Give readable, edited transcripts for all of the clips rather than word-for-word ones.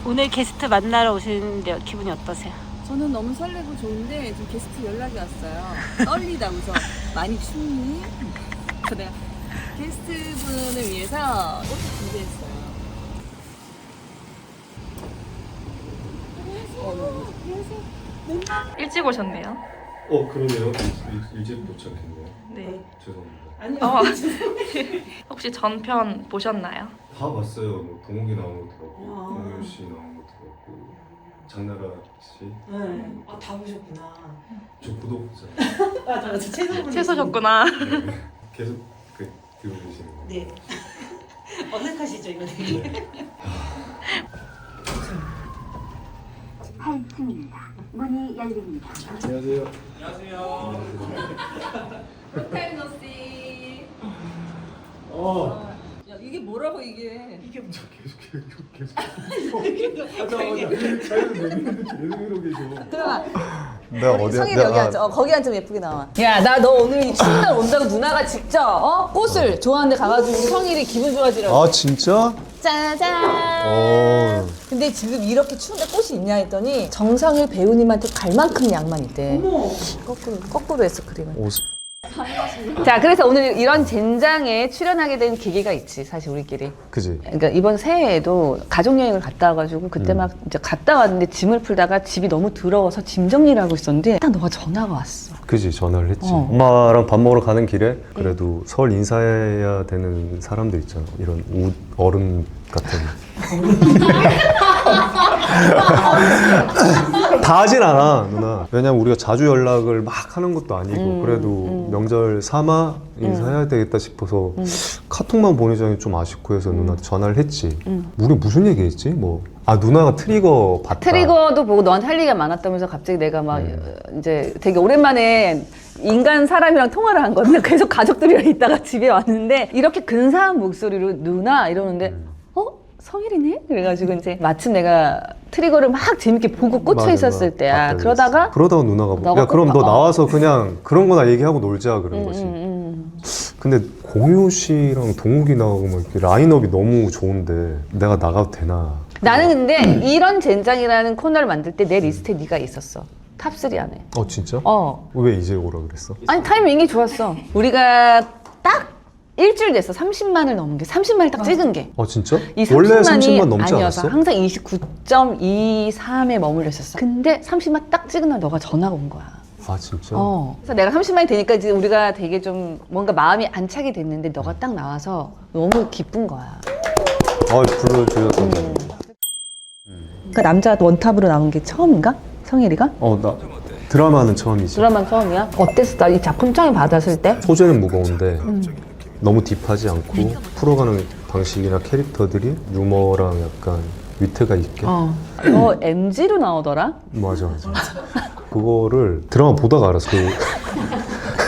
오늘 게스트 만나러 오시는데 기분이 어떠세요? 저는 너무 설레고 좋은데 지금 게스트 연락이 왔어요. 떨리다 우선. 많이 춥니? 내가 게스트분을 위해서 꽃을 준비했어요. 일찍 오셨네요. 그러네요. 일찍 도착했네요. 네. 죄송합니다. 혹시 전편 보셨나요? 다 봤어요. 뭐 동욱이 나온 것도 봤고, 공유 씨 나온 것도 봤고, 장나라 씨. 네. 다 보셨구나. 저 구독자. 맞아. 채소분. 채소셨구나. 네. 계속 듣고 계시는 거예요. 네. 어색하시죠 이거 되게. 네. 팔층입니다. 문이 열립니다. 안녕하세요. 타임너씨. 야 이게 뭐라고 이게? 계속. 맞아. 자유 내리는데 계속 이러고 계셔. 들어가. 내가 어디야? 성일이 여기 앉아. 거기 앉으면 예쁘게 나와. 야, 나 너 오늘 이 추운 날 온다고 누나가 직접 꽃을 좋아하는 데 가가지고 우리 성일이 기분 좋아지라고. 아 진짜? 짜잔. 근데 지금 이렇게 추운데 꽃이 있냐 했더니 정상일 배우님한테 갈 만큼 양만 있대. 어머. 거꾸로 했어 그림을. 오, 자, 그래서 오늘 이런 젠장에 출연하게 된 계기가 있지, 사실 우리끼리. 그지? 그러니까 이번 새해에도 가족여행을 갔다 와가지고 그때 막 이제 갔다 왔는데 짐을 풀다가 집이 너무 더러워서 짐 정리를 하고 있었는데 딱 너가 전화가 왔어. 그지? 전화를 했지. 어. 엄마랑 밥 먹으러 가는 길에 그래도 설 인사해야 되는 사람들 있잖아. 이런 어른 같은. 다 하진 않아 누나. 왜냐면 우리가 자주 연락을 막 하는 것도 아니고 그래도 명절 삼아 인사해야 되겠다 싶어서 카톡만 보내자니 좀 아쉽고 해서 누나한테 전화를 했지. 우리 무슨 얘기했지? 누나가 트리거 봤다. 트리거도 보고 너한테 할 얘기가 많았다면서 갑자기 내가 막 이제 되게 오랜만에 인간 사람이랑 통화를 한 건데 계속 가족들이랑 있다가 집에 왔는데 이렇게 근사한 목소리로 누나 이러는데 성일이네? 그래가지고 이제 마침 내가 트리거를 막 재밌게 보고 꽂혀 맞아, 있었을 때야. 그러다가 누나가 너가 야 그럼 꼭 너 나와서 그냥 그런 거나 얘기하고 놀자 그런 거지. 근데 공유 씨랑 동욱이 나오고 막 이렇게 라인업이 너무 좋은데 내가 나가도 되나? 나는 근데 이런 젠장이라는 코너를 만들 때 내 리스트에 네가 있었어. 탑3 안에. 진짜? 어. 왜 이제 오라 그랬어? 아니 타이밍이 좋았어. 우리가 딱 일주일 됐어. 30만을 넘은 게 30만을 딱 찍은 게. 진짜? 이 원래 30만이 30만 넘지 아니어서 않았어? 항상 29.23에 머물러 있었어. 근데 30만 딱 찍은 날 너가 전화가 온 거야. 아 진짜? 그래서 내가 30만이 되니까 이제 우리가 되게 좀 뭔가 마음이 안착이 됐는데 너가 딱 나와서 너무 기쁜 거야. 불러주셨던 그러니까 남자 원탑으로 나온 게 처음인가? 성일이가? 나 드라마는 처음이지. 드라마 처음이야? 어땠어? 나 이 작품 처음 받았을 때? 소재는 무거운데 너무 딥하지 않고 풀어가는 방식이나 캐릭터들이 유머랑 약간 위트가 있게. 너 MG로 나오더라? 맞아. 그거를 드라마 보다가 알았어.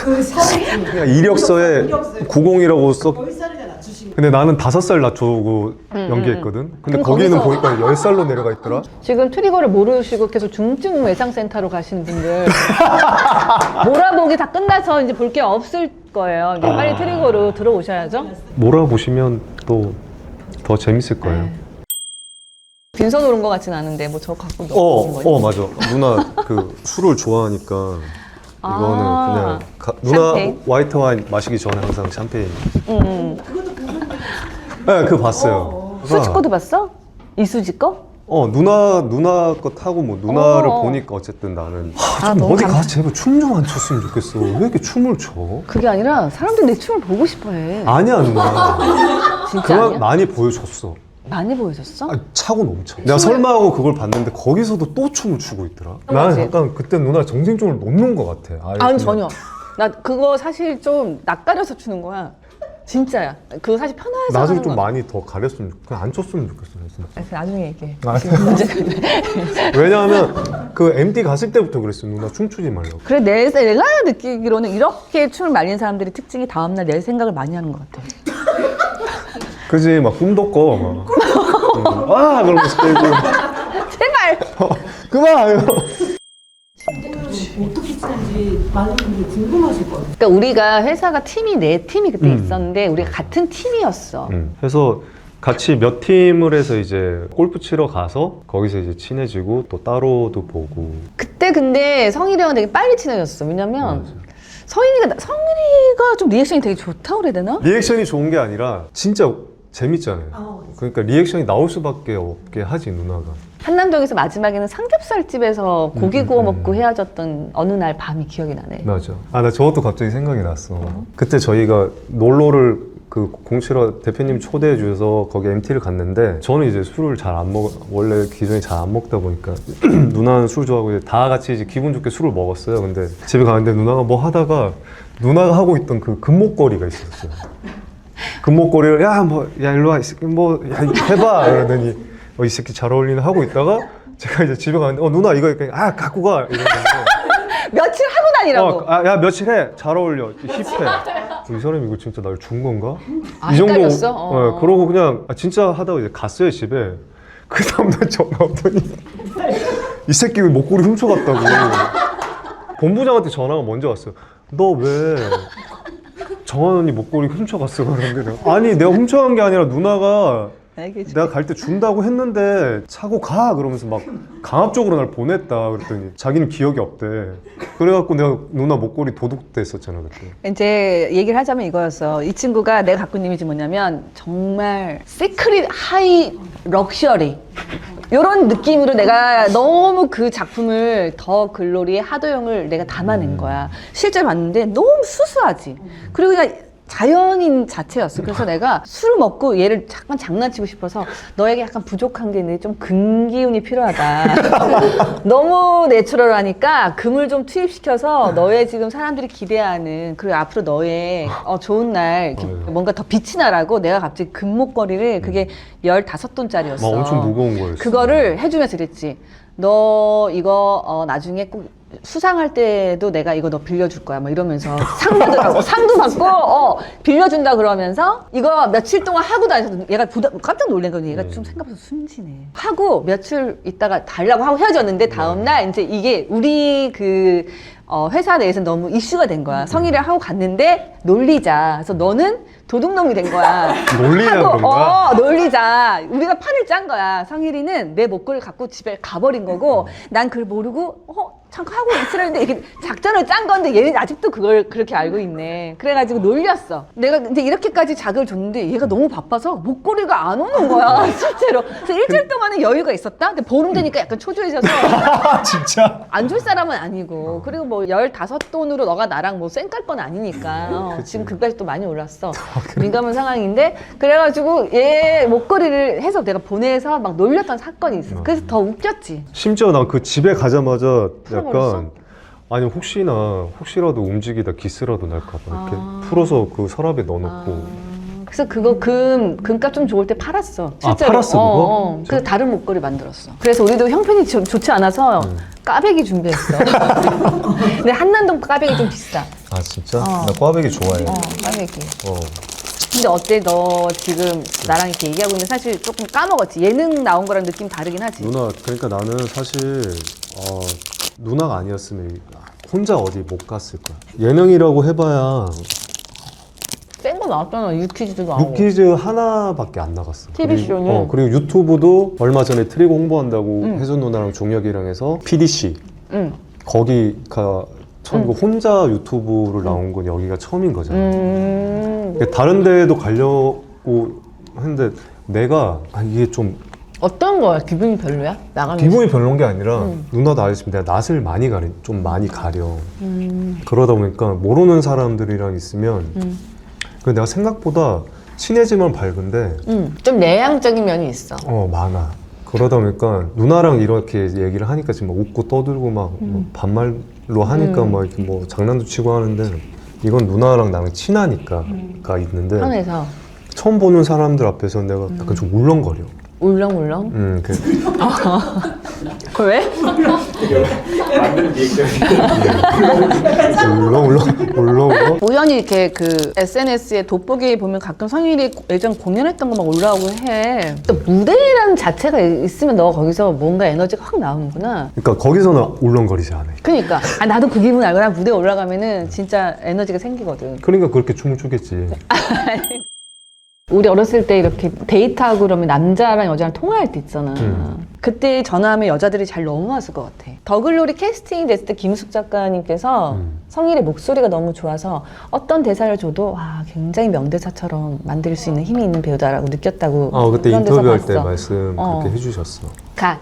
그냥 이력서에 90이라고 써. 10살이나 낮추신 거. 근데 나는 5살 낮추고 연기했거든. 근데 그럼 거기는 거기서- 보니까 10살로 내려가 있더라. 지금 트리거를 모르시고 계속 중증 외상센터로 가시는 분들 몰아보기 다 끝나서 이제 볼 게 없을 거예요. 이제 빨리 트리거로 들어오셔야죠. 몰아보시면 또 더 재밌을 거예요. 빈손으로 온 것 같진 않은데 뭐 저 갖고 넣은 거니? 맞아. 누나 그 술을 좋아하니까 이거는 아, 그냥 누나 샴페인? 화이트 와인 마시기 전에 항상 샴페인. 그것도 보는데. 네, 그거 봤어요. 수지 거도 봤어? 이수지 거? 누나 거 타고 누나를 어. 보니까 어쨌든 나는 아, 좀 너무 어디 감- 가서 제발 춤 좀 안 췄으면 좋겠어. 왜 이렇게 춤을 춰? 그게 아니라 사람들이 내 춤을 보고 싶어해. 아니야 누나. 진짜 그만 아니야? 많이 보여줬어. 많이 보여줬어? 차고 넘쳐. 내가 설마하고 그걸 봤는데 거기서도 또 춤을 추고 있더라. 그치. 나는 약간 그때 누나 정신줄을 놓는 것 같아. 아예 아니 그냥. 전혀. 나 그거 사실 좀 낯가려서 추는 거야. 진짜야. 그거 사실 편해서 나중에 하는 좀 거야. 많이 더 가렸으면 그냥 안 췄으면 좋겠어. 진짜. 나중에 얘기해. 왜냐하면 그 MD 갔을 때부터 그랬어. 누나 춤추지 말라고. 그래 내가 느끼기로는 이렇게 춤을 많이 하는 사람들의 특징이 다음날 내 생각을 많이 하는 것 같아. 그지 막 꿈도 꿔 막. 그러면서 깨고. 제발. 그만. 어떻게 쓰는지 많은 분들이 궁금하실 거예요. 그러니까 우리가 회사가 팀이 네 팀이 그때 있었는데 우리가 같은 팀이었어. 그래서 같이 몇 팀을 해서 이제 골프 치러 가서 거기서 이제 친해지고 또 따로도 보고. 그때 근데 성일이랑 되게 빨리 친해졌어. 왜냐면 맞아요. 성일이가 좀 리액션이 되게 좋다고 그래야 되나? 리액션이 좋은 게 아니라 진짜 재밌잖아요. 아, 그러니까 리액션이 나올 수밖에 없게 하지 누나가. 한남동에서 마지막에는 삼겹살집에서 고기 구워 먹고 헤어졌던 어느 날 밤이 기억이 나네. 맞아. 아, 나 저것도 갑자기 생각이 났어. 그때 저희가 놀러를 그 공치러 대표님 초대해 주셔서 거기 MT를 갔는데 저는 이제 술을 잘 안 먹, 원래 기존에 잘 안 먹다 보니까 누나는 술 좋아하고 이제 다 같이 이제 기분 좋게 술을 먹었어요. 근데 집에 가는데 누나가 뭐 하다가 누나가 하고 있던 그 금목걸이가 있었어요. 금목걸이를 야 일로 와 이 새끼 뭐 야, 해봐 이러더니 이 새끼 잘 어울리는 하고 있다가 제가 이제 집에 가는데 누나 이거 갖고 가 이러는데 며칠 하고 다니라고. 야 며칠 해 잘 어울려 힙해 이 사람이 이거 진짜 날 준 건가? 아, 이 정도 헷갈렸어? 그러고 그냥 진짜 하다가 이제 갔어요 집에. 그 다음날 전화 오더니 이 새끼 목걸이 훔쳐갔다고 본부장한테 전화가 먼저 왔어요. 너 왜 정한 언니 목걸이 훔쳐갔어? 그러는데 내가, 아니 내가 훔쳐간 게 아니라 누나가 알겠지. 내가 갈 때 준다고 했는데 차고 가 그러면서 막 강압적으로 날 보냈다 그랬더니 자기는 기억이 없대. 그래갖고 내가 누나 목걸이 도둑됐었잖아 그때. 이제 얘기를 하자면 이거였어. 이 친구가 내가 갖고 있는 이미지 뭐냐면 정말 시크릿 하이 럭셔리 이런 느낌으로 내가 너무 그 작품을 더 글로리의 하도영을 내가 담아낸 거야. 실제 봤는데 너무 수수하지. 그리고 그냥 자연인 자체였어. 그래서 내가 술을 먹고 얘를 잠깐 장난치고 싶어서 너에게 약간 부족한 게 있는데 좀 금 기운이 필요하다. 너무 내추럴하니까 금을 좀 투입시켜서 너의 지금 사람들이 기대하는 그리고 앞으로 너의 좋은 날 이렇게 뭔가 더 빛이 나라고 내가 갑자기 금 목걸이를 그게 15돈짜리였어. 막 엄청 무거운 거였어. 그거를 해주면서 이랬지. 너 이거 나중에 꼭 수상할 때도 내가 이거 너 빌려줄 거야 막 이러면서 상도 받고 빌려준다 그러면서 이거 며칠 동안 하고 다녀서 얘가 깜짝 놀란 거니. 얘가 좀 생각보다 순진해. 하고 며칠 있다가 달라고 하고 헤어졌는데 다음날 이제 이게 우리 그 회사 내에서 너무 이슈가 된 거야. 성의를 하고 갔는데 놀리자. 그래서 너는 도둑놈이 된 거야. 놀리는 건가? 놀리자. 우리가 판을 짠 거야. 성일이는 내 목걸이를 갖고 집에 가버린 거고 난 그걸 모르고 잠깐 하고 있으려는데 이렇게 작전을 짠 건데 얘는 아직도 그걸 그렇게 알고 있네. 그래가지고 놀렸어. 내가 근데 이렇게까지 자극을 줬는데 얘가 너무 바빠서 목걸이가 안 오는 거야. 실제로. 그래서 일주일 동안은 여유가 있었다. 근데 보름 되니까 약간 초조해져서 진짜? 안 줄 사람은 아니고 그리고 뭐 15돈으로 너가 나랑 뭐 쌩깔 건 아니니까 지금 금값이 또 많이 올랐어. 민감한 상황인데 그래가지고 얘 목걸이를 해서 내가 보내서 막 놀렸던 사건이 있어. 그래서 더 웃겼지. 심지어 나 그 집에 가자마자 풀어버렸어? 약간 아니 혹시라도 움직이다 기스라도 날까봐 이렇게 풀어서 그 서랍에 넣어놓고. 그래서 그거 금값 좀 좋을 때 팔았어. 실제로. 팔았어, 그거? 그래서 다른 목걸이 만들었어. 그래서 우리도 형편이 좋지 않아서 까베기 준비했어. 근데 한남동 까베기 좀 비싸. 아 진짜? 나 꽈배기 좋아해. 까베기. 근데 어때? 너 지금 나랑 이렇게 얘기하고 있는데 사실 조금 까먹었지. 예능 나온 거랑 느낌 다르긴 하지. 누나 그러니까 나는 사실 누나가 아니었으면 혼자 어디 못 갔을 거야. 예능이라고 해봐야 센 거 나왔잖아. 유퀴즈도 나오고. 유퀴즈 하나밖에 안 나갔어. TV 쇼는? 그리고 유튜브도 얼마 전에 트리고 홍보한다고 혜선 누나랑 종혁이랑 해서 PDC 거기가 처음 혼자 유튜브를 나온 건 여기가 처음인 거잖아. 다른 데도 가려고 했는데 내가 이게 좀 어떤 거야? 기분이 별로야? 나가면서? 기분이 별론 게 아니라 누나도 알지만 내가 낯을 많이 가려. 그러다 보니까 모르는 사람들이랑 있으면 그 내가 생각보다 친해지면 밝은데 좀 내향적인 면이 있어. 많아. 그러다 보니까 누나랑 이렇게 얘기를 하니까 지금 막 웃고 떠들고 막 반말로 하니까 막 이렇게 뭐 장난도 치고 하는데 이건 누나랑 나랑 친하니까가 있는데 편해서. 처음 보는 사람들 앞에서 내가 약간 좀 울렁거려. 울렁울렁? 그 왜? 울렁울렁. 우연히 이렇게 그 SNS에 돋보기 보면 가끔 성일이 예전 공연했던 거 막 올라오고 해. 또 무대라는 자체가 있으면 너 거기서 뭔가 에너지가 확 나오는구나. 그러니까 거기서는 울렁거리지 않아. 그러니까 나도 그 기분 알거나 무대 올라가면은 진짜 에너지가 생기거든. 그러니까 그렇게 춤을 추겠지. 우리 어렸을 때 이렇게 데이트하고 그러면 남자랑 여자랑 통화할 때 있잖아. 그때 전화하면 여자들이 잘 넘어왔을 것 같아. 더글로리 캐스팅 됐을 때 김숙 작가님께서 성일의 목소리가 너무 좋아서 어떤 대사를 줘도 와, 굉장히 명대사처럼 만들 수 있는 힘이 있는 배우다라고 느꼈다고. 그때 그런 데서 인터뷰할 때 봤어. 말씀 그렇게 해주셨어.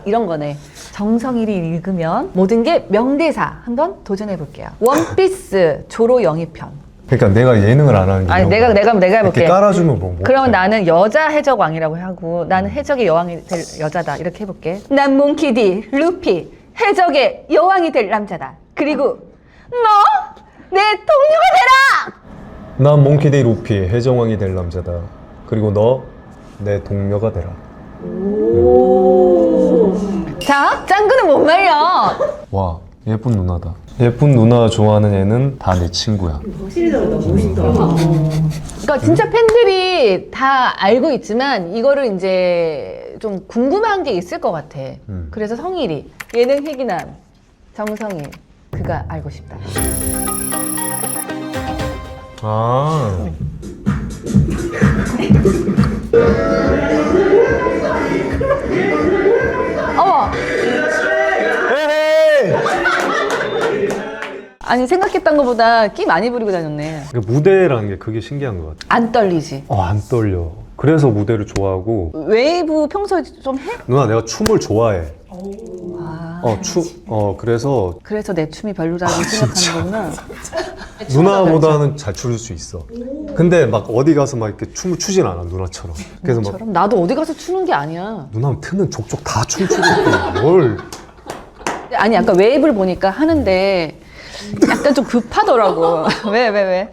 이런 거네. 정성일이 읽으면 모든 게 명대사. 한번 도전해 볼게요. 원피스 조로 영입편. 그러니까 내가 예능을 안 하는 게 아니 이런 내가 거야. 해볼게. 이렇게 깔아주면 뭐 그러면 나는 여자 해적왕이라고 하고 나는 해적의 여왕이 될 여자다 이렇게 해볼게. 난 몽키디 루피 해적의 여왕이 될 남자다. 그리고 너 내 동료가 되라. 난 몽키데이 루피 해적왕이 될 남자다. 그리고 너 내 동료가 되라. 자, 짱구는 못 말려. 와 예쁜 누나다. 예쁜 누나 좋아하는 애는 다 내 친구야. 확실히 다르다. 멋있다. 그러니까 진짜 팬들이 다 알고 있지만 이거를 이제 좀 궁금한 게 있을 것 같아. 그래서 성일이 예능 희귀남 정성일 그가 알고 싶다. 아 어머. 에헤이! 아니 생각했던 것보다 끼 많이 부리고 다녔네. 그러니까 무대라는 게 그게 신기한 것 같아. 안 떨리지? 안 떨려. 그래서 무대를 좋아하고. 웨이브 평소에 좀 해? 누나 내가 춤을 좋아해. 아, 그래서 내 춤이 별로라고 생각하는 거구나. 누나보다는 잘 출 수 있어. 근데 막 어디 가서 막 이렇게 춤을 추진 않아 누나처럼. 그래서 막 나처럼? 나도 어디 가서 추는 게 아니야. 누나는 트는 족족 다 춤추고 있고 뭘? 아니 아까 웨이브를 보니까 하는데 약간 좀 급하더라고. 왜?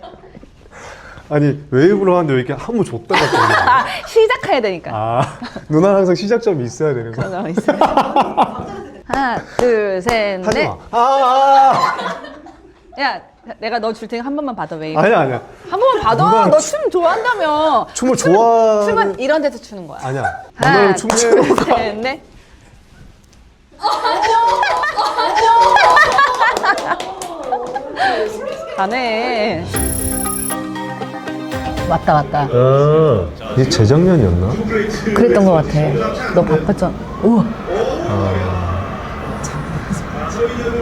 아니 웨이브를 하는데 왜 이렇게 한무 줬다가 그러냐. 아, 시작해야 되니까. 아 누나는 항상 시작점이 있어야 되는 거야. 그런 거 있어요. 하나, 둘, 셋, 하지 넷. 마. 야, 내가 너 줄 테니까 한 번만 받아 웨이브. 아니야. 한 번만 받아. 누나는 너 춤 좋아한다며. 춤을 좋아하는. 춤은 이런 데서 추는 거야. 아니야. 하나, 누나는 춤추는 둘, 거. 셋, 넷. 가네. 맞다. 아, 이게 재작년이었나? 그랬던 것 같아. 너 바빴잖아. 우와.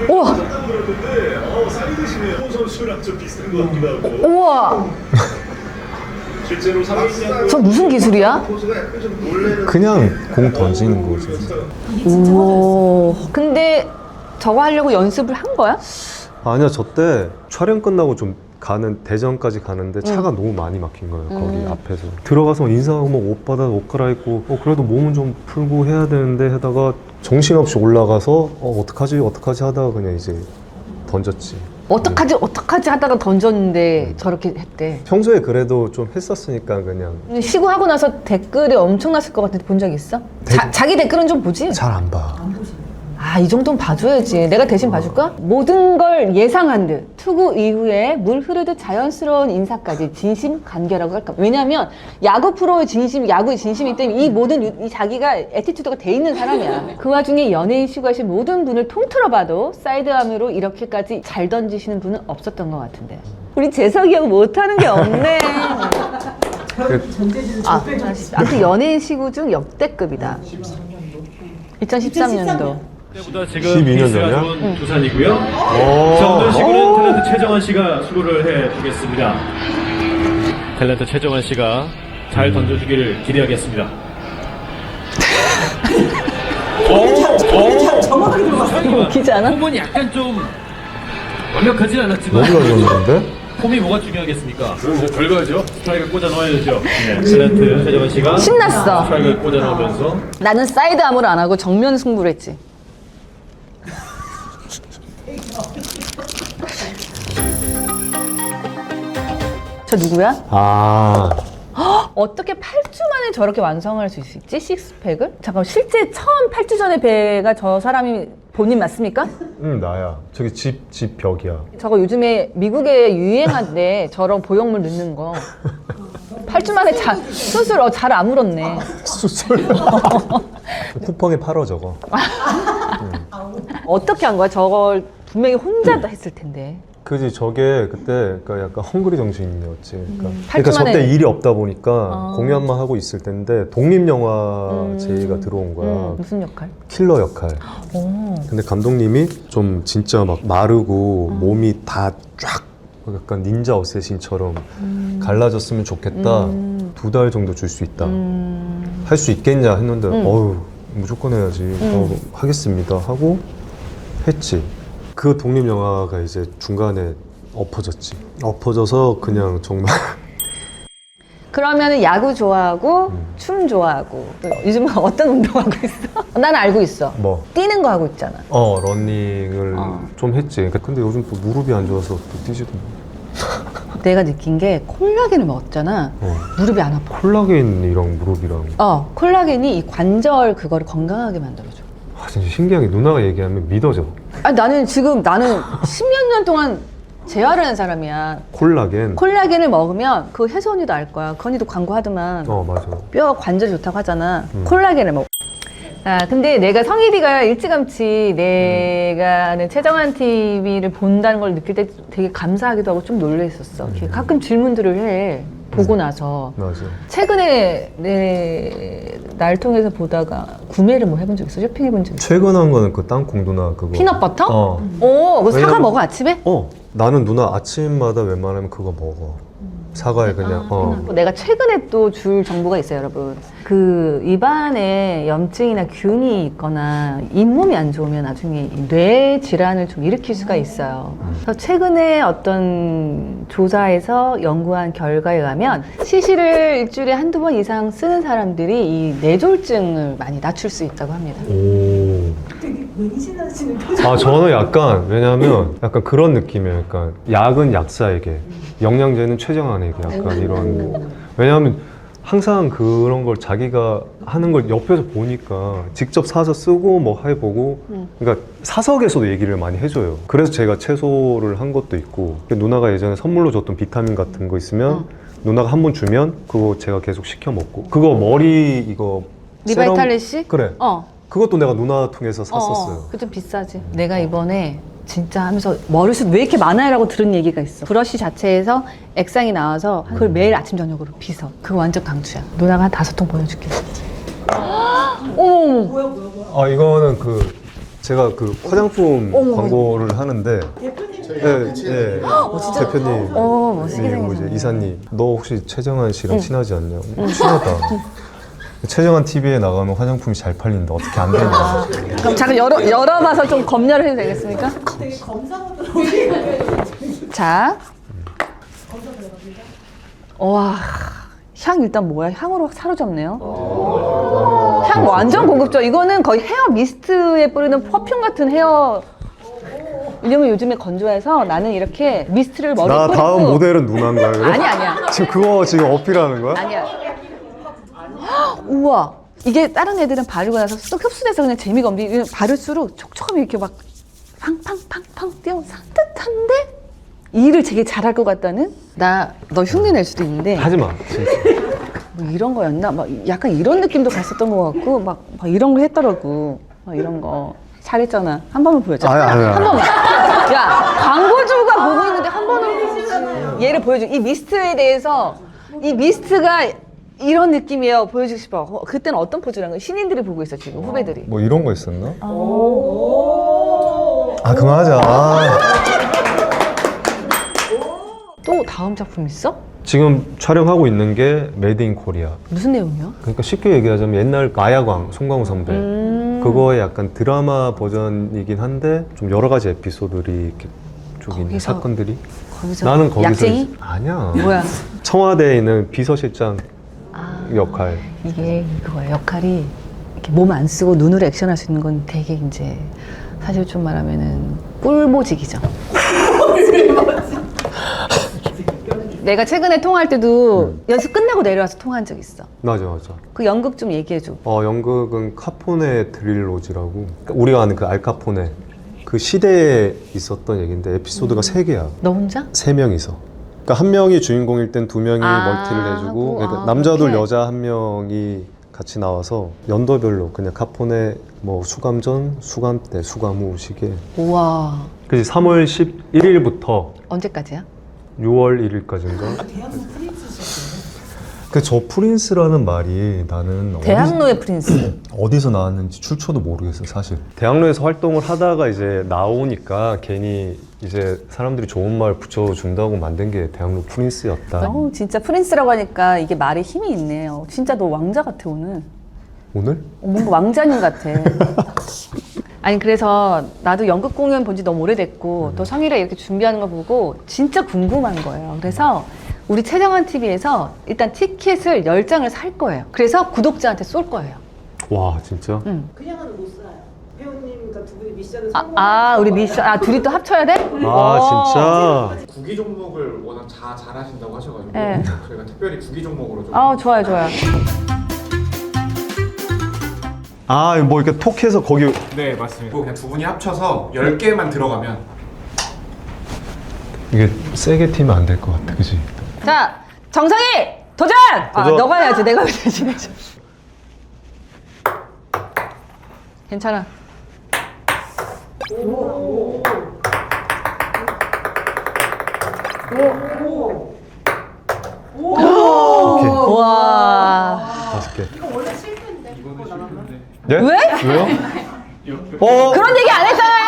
우와. 우와. 저 무슨 기술이야? 그냥 공 던지는 거지. 오. 근데 저거 하려고 연습을 한 거야? 아니야, 저 때 촬영 끝나고 좀 가는 대전까지 가는데 차가 너무 많이 막힌 거예요. 거기 앞에서 들어가서 인사하고 막 옷 받아 옷 갈아입고 그래도 몸은 좀 풀고 해야 되는데 하다가 정신없이 올라가서 어떡하지 하다가 그냥 이제 던졌지. 어떡하지 하다가 던졌는데 저렇게 했대. 평소에 그래도 좀 했었으니까 그냥 근데 쉬고 하고 나서 댓글이 엄청났을 것 같은데 본 적 있어? 자기 댓글은 좀 보지? 잘 안 봐. 아, 이 정도는 봐줘야지. 내가 대신 봐줄까? 모든 걸 예상한 듯 투구 이후에 물 흐르듯 자연스러운 인사까지 진심 간결하고 할까? 왜냐면 야구 프로의 진심, 야구의 진심이기 때문에 이 모든 이 자기가 애티튜드가 돼 있는 사람이야. 그 와중에 연예인 시구하신 모든 분을 통틀어 봐도 사이드암으로 이렇게까지 잘 던지시는 분은 없었던 것 같은데. 우리 재석이 형 못하는 게 없네. 전재준 아무튼 연예인 시구 중 역대급이다. 2013년도. 때보다 지금 12년 전이야? 좋은 부산이고요. 자, 오늘 시구는 탤런트 최정환 씨가 수고를 해주겠습니다. 탤런트 최정환 씨가 잘 던져주기를 기대하겠습니다. 정확하게 들어갔어. 웃기지 않아? 폼은 약간 좀 완벽하진 않았지만 너무 잘 던졌는데? 폼이 뭐가 중요하겠습니까? 그럼 결과죠. 스트라이크를 꽂아 넣어야죠. 네, 탤런트 최정환 씨가 신났어. 스트라이크를 꽂아 넣으면서 나는 사이드암으로 안 하고 정면 승부를 했지. 저 누구야? 아, 어떻게 8주 만에 저렇게 완성할 수 있지? 식스팩을? 잠깐 실제 처음 8주 전에 배가 저 사람이 본인 맞습니까? 응 나야. 저기 집 벽이야. 저거 요즘에 미국에 유행한데 저런 보형물 넣는 거 8주 만에 수술 잘 아물었네. 수술. 쿠팡에 팔어 저거. 어떻게 한 거야? 저걸 분명히 혼자 했을 텐데. 그지 저게 그때 그러니까 약간 헝그리 정신이었지. 그러니까, 팔 주 만에- 저때 일이 없다 보니까 공연만 하고 있을 때인데 독립 영화 제의가 들어온 거야. 무슨 역할? 킬러 역할. 오. 근데 감독님이 좀 진짜 막 마르고 몸이 다 쫙 약간 닌자 어쌔신처럼 갈라졌으면 좋겠다. 2달 정도 줄 수 있다. 할 수 있겠냐 했는데 어휴 무조건 해야지. 하겠습니다 하고 했지. 그 독립 영화가 이제 중간에 엎어졌지. 엎어져서 그냥 정말 그러면은 야구 좋아하고 춤 좋아하고 요즘 어떤 운동하고 있어? 난 알고 있어. 뭐 뛰는 거 하고 있잖아. 러닝을 좀 했지. 근데 요즘 또 무릎이 안 좋아서 또 뛰지도 못. 내가 느낀 게 콜라겐을 먹었잖아. 무릎이 안 아파. 콜라겐이랑 무릎이랑 콜라겐이 이 관절 그거를 건강하게 만들어줘. 진짜 신기하게 누나가 얘기하면 믿어져. 나는 십몇 년 동안 재활을 하는 사람이야. 콜라겐. 콜라겐을 먹으면 그 혜수 언니도 알 거야. 그 언니도 광고하더만. 맞아. 뼈 관절이 좋다고 하잖아. 콜라겐을 먹어. 근데 내가 성일이가 일찌감치 내가 하는 최정한 TV를 본다는 걸 느낄 때 되게 감사하기도 하고 좀 놀랬었어. 이렇게 가끔 질문들을 해. 보고 나서. 맞아. 최근에 날 통해서 보다가 구매를 뭐 해본 적 있어? 쇼핑 해본 적 있어? 최근 한 거는 그 땅콩 누나 그거. 피넛버터? 그거 사과 왜냐면- 먹어 아침에? 나는 누나 아침마다 웬만하면 그거 먹어. 사과에 그냥. 내가 최근에 또 줄 정보가 있어요, 여러분. 그 입안에 염증이나 균이 있거나 잇몸이 안 좋으면 나중에 이 뇌 질환을 좀 일으킬 수가 있어요. 그래서 최근에 어떤 조사에서 연구한 결과에 의하면 시시를 일주일에 한두 번 이상 쓰는 사람들이 이 뇌졸중을 많이 낮출 수 있다고 합니다. 오. 저는 약간 왜냐면 약간 그런 느낌이에요. 약간 약은 약사에게, 영양제는 최정한에게 약간 이런. 왜냐하면 항상 그런 걸 자기가 하는 걸 옆에서 보니까 직접 사서 쓰고 뭐 해보고 그러니까 사석에서도 얘기를 많이 해줘요. 그래서 제가 채소를 한 것도 있고 누나가 예전에 선물로 줬던 비타민 같은 거 있으면 누나가 한 번 주면 그거 제가 계속 시켜 먹고 그거 머리 이거 리바이탈리시? 그래. 그것도 내가 누나 통해서 샀었어요. 그거 좀 비싸지. 내가 이번에 진짜 하면서 머리숱 왜 이렇게 많아요? 라고 들은 얘기가 있어. 브러쉬 자체에서 액상이 나와서 그걸 매일 아침 저녁으로 빗어. 그거 완전 강추야. 누나가 한 5통 보여줄게. 어머. 이거는 제가 화장품 광고를 하는데 대표님 대표님 멋있게 그리고 이제 생겼네. 이사님 너 혹시 최정한 씨랑 친하지 않냐? 친하다. 최정한 TV에 나가면 화장품이 잘 팔린다. 어떻게 안 되냐? 그럼 잠깐 열어봐서 좀 검열을 해도 되겠습니까? 되게 검사부터. 자. 와. 향 일단 뭐야? 향으로 사로잡네요. 향 완전 고급져. 이거는 거의 헤어 미스트에 뿌리는 퍼퓸 같은 헤어. 왜냐면 요즘에 건조해서 나는 이렇게 미스트를 머리에 나 뿌리고. 다음 모델은 누나인가요? 그럼? 아니야. 지금 그거 지금 어필하는 거야? 아니야. 우와. 이게 다른 애들은 바르고 나서 쏙 흡수돼서 그냥 재미가 없는데 이건 바를수록 촉촉함이 이렇게 막 팡팡팡팡 뛰어 산뜻한데 일을 되게 잘할 것 같다는? 너 흉내 낼 수도 있는데 하지 마. 진짜. 뭐 이런 거였나? 막 약간 이런 느낌도 갔었던 것 같고 막 이런 거 했더라고. 막 이런 거. 잘했잖아. 한 번만 보여줘. 아니야. 한 번만. 야, 광고주가 보고 있는데 한 번은 얘를 보여줘. 이 미스트에 대해서 이 미스트가 이런 느낌이에요. 보여주고 싶어. 그때는 어떤 포즈라는 거야? 신인들이 보고 있어 지금 후배들이. 뭐 이런 거 있었나? 그만하자. 또 다음 작품 있어? 지금 촬영하고 있는 게 메이드 인 코리아. 무슨 내용이요? 그러니까 쉽게 얘기하자면 옛날 아야광, 송강호 선배 그거의 약간 드라마 버전이긴 한데 좀 여러 가지 에피소드들이 이렇게 쭉 있는 거기서 사건들이. 거기서 나는 거기서 약쟁이? 아니야. 뭐야? 청와대에 있는 비서실장 역할. 이게 그거야. 역할이 이렇게 몸 안 쓰고 눈으로 액션할 수 있는 건 되게 이제 사실 좀 말하면은 꿀보직이죠. 내가 최근에 통화할 때도 연습 끝나고 내려와서 통화한 적 있어. 맞아. 그 연극 좀 얘기해줘. 연극은 카포네 드릴로지라고. 그러니까 우리가 아는 그 알카포네 그 시대에 있었던 얘기인데 에피소드가 3개야. 너 혼자? 3명이서. 그러니까 한 명이 주인공일 땐 2명이 멀티를 해주고 하고, 그러니까 남자 둘 그렇게. 여자 한 명이 같이 나와서 연도별로 그냥 카포네 뭐 수감 전, 수감 때, 수감 후 시기에 우와. 그지 3월 11일부터 언제까지야? 6월 1일까지인가? 그 저 프린스라는 말이 나는 대학로의 프린스. 어디서 나왔는지 출처도 모르겠어 사실. 대학로에서 활동을 하다가 이제 나오니까 괜히 이제 사람들이 좋은 말 붙여준다고 만든 게 대학로 프린스였다. 진짜 프린스라고 하니까 이게 말에 힘이 있네요. 진짜 너 왕자 같아 오늘. 오늘? 뭔가 왕자님 같아. 아니 그래서 나도 연극 공연 본 지 너무 오래됐고 또 성일이가 이렇게 준비하는 거 보고 진짜 궁금한 거예요. 그래서 우리 최정환 TV에서 일단 티켓을 10장을 살 거예요. 그래서 구독자한테 쏠 거예요. 와 진짜? 그냥은 못 사요. 배우님과 두 분이 미션을 우리 미션 둘이 또 합쳐야 돼? 아 진짜? 구기 종목을 워낙 잘하신다고 하셔가지고 네. 저희가 특별히 구기 종목으로 좀 좋아요. 아 뭐 이렇게 톡해서 거기 네 맞습니다. 그냥 두 분이 합쳐서 10개만 들어가면 이게 세게 튀면 안 될 것 같아 그지? 자, 정상이 도전! 도전! 너가 해야지. 내가 왜 대신해줘. 괜찮아. 오케이 와. 5개. 원래 실패인데 그거 나가면 네? 왜? 왜요? 그런 얘기 안 했잖아요.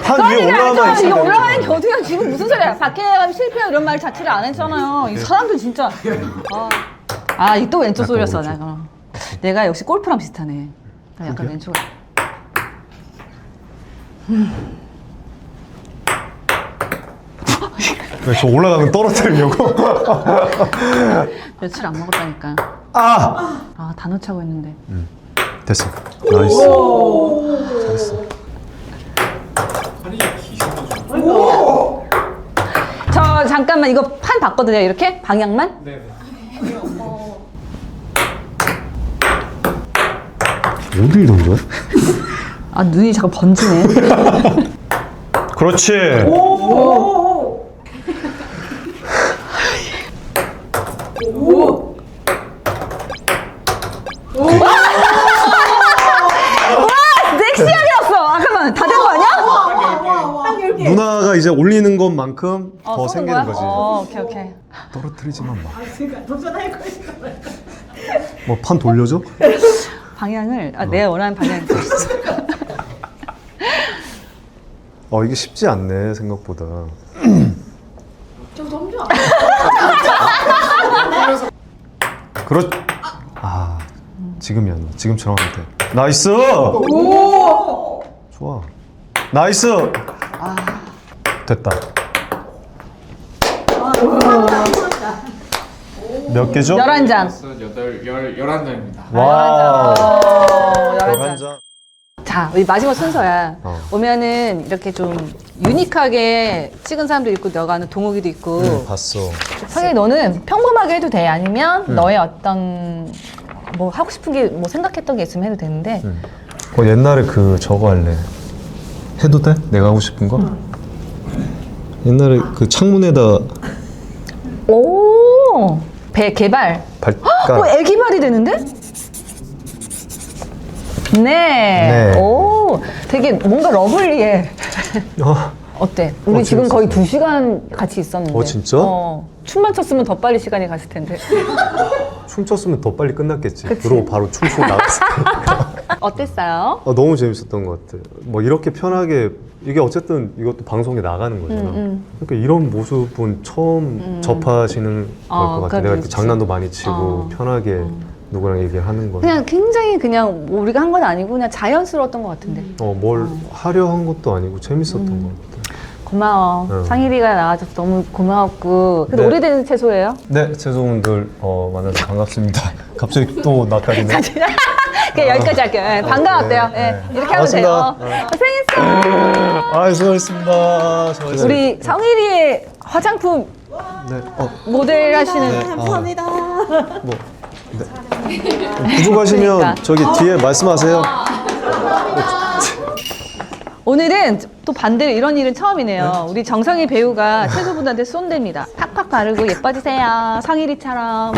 판 그런 위에 얘기 안 올라가만 했잖아요. 이거 있으면 올라가는 게 어디야? 지금 무슨 소리야? 밖에 가면 실패 이런 말 자체를 안 했잖아요. 이 사람들 진짜. 이 또 왼쪽 소리였어. 내가 역시 골프랑 비슷하네. 나 약간 왼쪽. 왜 저 올라가면 떨어뜨리려고? 며칠 안 먹었다니까. 단어 차고 했는데. 됐어. 나이스. 잘했어. 저 잠깐만 이거 판 봤거든요. 이렇게 방향만. 네. 어딜 던져? 눈이 잠깐 번지네. 그렇지. 섹시하게였어. 잠깐만 다 된 거 아니야? 누나가 이제 올리는 것만큼 더 쏘는 생기는 거야? 거지. 오케이. 떨어뜨리지만 마. 그러니까 도전할 거니까. 뭐 판 돌려줘? 방향을 내가 원하는 방향이 있어. 이게 쉽지 않네 생각보다. 좀 점점. 그렇. 지금이야. 지금처럼 하면 돼. 나이스. 좋아. 나이스. 됐다. 몇 개죠? 11장. 11장입니다. 와. 11장. 11장. 자, 우리 마지막 순서야. 오면은 이렇게 좀 유니크하게 찍은 사람도 있고, 너가 아는 동욱이도 있고. 봤어. 성현이 너는 평범하게 해도 돼. 아니면 너의 어떤 뭐 하고 싶은 게 뭐 생각했던 게 있으면 해도 되는데. 옛날에 저거 할래. 해도 돼? 내가 하고 싶은 거? 옛날에 그 창문에다 오! 배 개발. 애기 발이 되는데? 네. 오, 되게 뭔가 러블리해. 어때? 우리 지금 거의 2시간 같이 있었는데. 진짜? 춤만 췄으면 더 빨리 시간이 갔을 텐데. 춤췄으면 더 빨리 끝났겠지. 그치? 그러고 바로 춤추고 나갔을 테니까. 어땠어요? 너무 재밌었던 것 같아. 뭐 이렇게 편하게 이게 어쨌든 이것도 방송에 나가는 거잖아. 그러니까 이런 모습은 처음 접하시는 걸 것 같아. 내가 이렇게 장난도 많이 치고 편하게 누구랑 얘기를 하는 거. 그냥 굉장히 그냥 뭐 우리가 한 건 아니고 그냥 자연스러웠던 것 같은데. 뭘 하려 한 것도 아니고 재밌었던 것 같아. 고마워. 상일이가 나와줘서 너무 고마웠고. 근데 네. 오래된 채소예요? 네, 채소분들 만나서 반갑습니다. 갑자기 또 낯가리네. 그냥 여기까지 할게요. 네, 반가웠대요. 네, 이렇게 하면 돼요. 고생했어. 수고하셨습니다. 우리 성일이의 화장품 네, 모델 하시는. 감사합니다. 부족하시면 그러니까. 저기 뒤에 말씀하세요. 오늘은 또 반대로 이런 일은 처음이네요. 우리 정성희 배우가 채소분한테 쏜답니다. 팍팍 바르고 예뻐지세요. 성일이처럼.